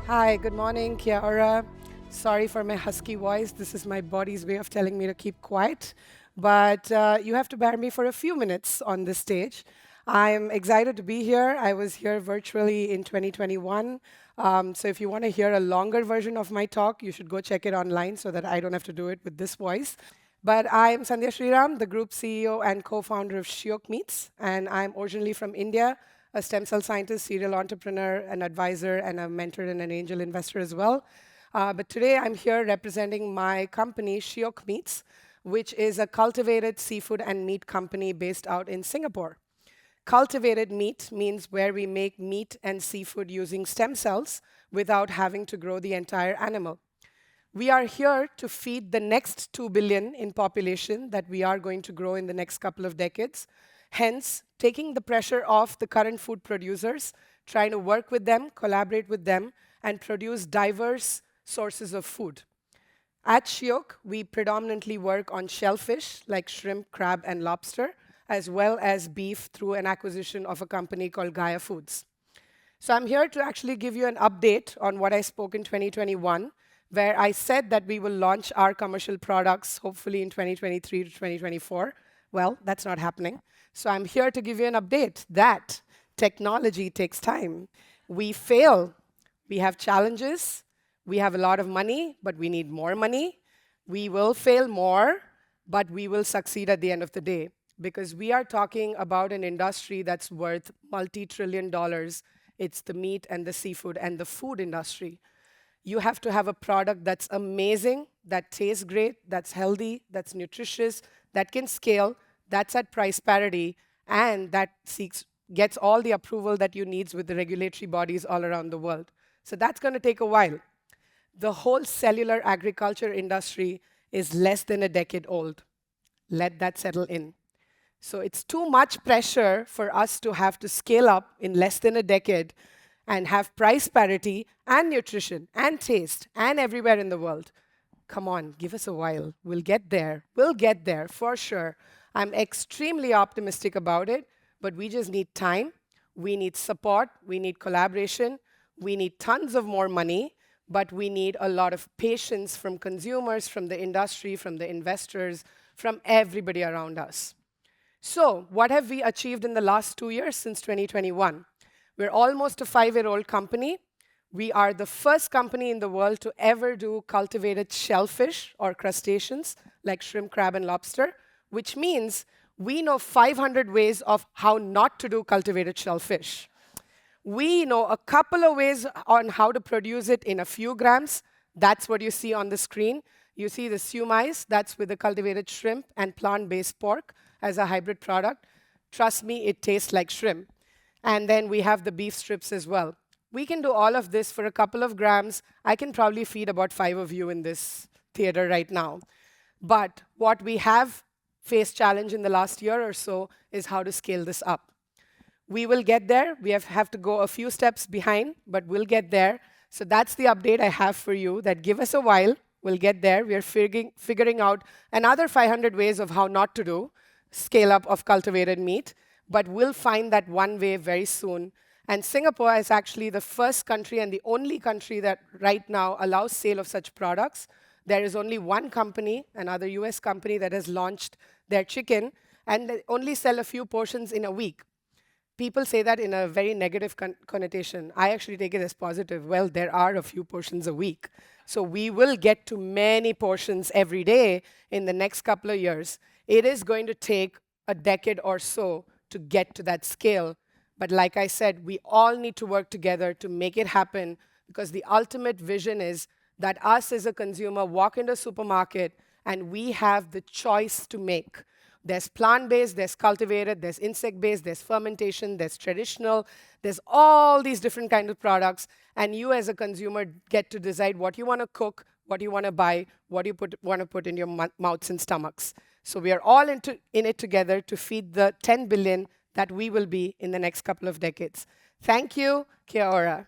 Hi, good morning, Kia ora. Sorry for my husky voice. This is my body's way of telling me to keep quiet. But you have to bear me for a few minutes on this stage. I'm excited to be here. I was here virtually in 2021. So if you want to hear a longer version of my talk, you should go check it online so that I don't have to do it with this voice. But I'm Sandhya Sriram, the group CEO and co-founder of Shiok Meats, and I'm originally from India, a stem cell scientist, serial entrepreneur, an advisor, and a mentor and an angel investor as well. But today I'm here representing my company, Shiok Meats, which is a cultivated seafood and meat company based out in Singapore. Cultivated meat means where we make meat and seafood using stem cells without having to grow the entire animal. We are here to feed the next 2 billion in population that we are going to grow in the next couple of decades. Hence, taking the pressure off the current food producers, trying to work with them, collaborate with them, and produce diverse sources of food. At Shiok, we predominantly work on shellfish like shrimp, crab, and lobster, as well as beef through an acquisition of a company called Gaia Foods. So I'm here to actually give you an update on what I spoke in 2021, where I said that we will launch our commercial products hopefully in 2023 to 2024. Well, that's not happening. So I'm here to give you an update that technology takes time. We fail. We have challenges. We have a lot of money, but we need more money. We will fail more, but we will succeed at the end of the day because we are talking about an industry that's worth multi-trillion dollars. It's the meat and the seafood and the food industry. You have to have a product that's amazing, that tastes great, that's healthy, that's nutritious, that can scale, that's at price parity, and that gets all the approval that you need with the regulatory bodies all around the world. So that's going to take a while. The whole cellular agriculture industry is less than a decade old. Let that settle in. So it's too much pressure for us to have to scale up in less than a decade and have price parity and nutrition and taste and everywhere in the world. Come on, give us a while. We'll get there. We'll get there for sure. I'm extremely optimistic about it, but we just need time. We need support. We need collaboration. We need tons of more money, but we need a lot of patience from consumers, from the industry, from the investors, from everybody around us. So what have we achieved in the last 2 years since 2021? We're almost a 5-year-old company. We are the first company in the world to ever do cultivated shellfish or crustaceans like shrimp, crab, and lobster, which means we know 500 ways of how not to do cultivated shellfish. We know a couple of ways on how to produce it in a few grams. That's what you see on the screen. You see the siumais, that's with the cultivated shrimp and plant-based pork as a hybrid product. Trust me, it tastes like shrimp. And then we have the beef strips as well. We can do all of this for a couple of grams. I can probably feed about 5 of you in this theater right now. But what we have faced challenge in the last year or so is how to scale this up. We will get there. We have to go a few steps behind, but we'll get there. So that's the update I have for you, that give us a while. We'll get there. We are figuring out another 500 ways of how not to do scale up of cultivated meat. But we'll find that one way very soon. And Singapore is actually the first country and the only country that right now allows sale of such products. There is only one company, another US company, that has launched their chicken, and they only sell a few portions in a week. People say that in a very negative connotation. I actually take it as positive. Well, there are a few portions a week. So we will get to many portions every day in the next couple of years. It is going to take a decade or so to get to that scale. But like I said, we all need to work together to make it happen, because the ultimate vision is that us as a consumer walk into a supermarket and we have the choice to make. There's plant-based, there's cultivated, there's insect-based, there's fermentation, there's traditional, there's all these different kinds of products, and you as a consumer get to decide what you want to cook, what you want to buy, what you want to put in your mouths and stomachs. So we are all in it together to feed the 10 billion that we will be in the next couple of decades. Thank you. Kia ora.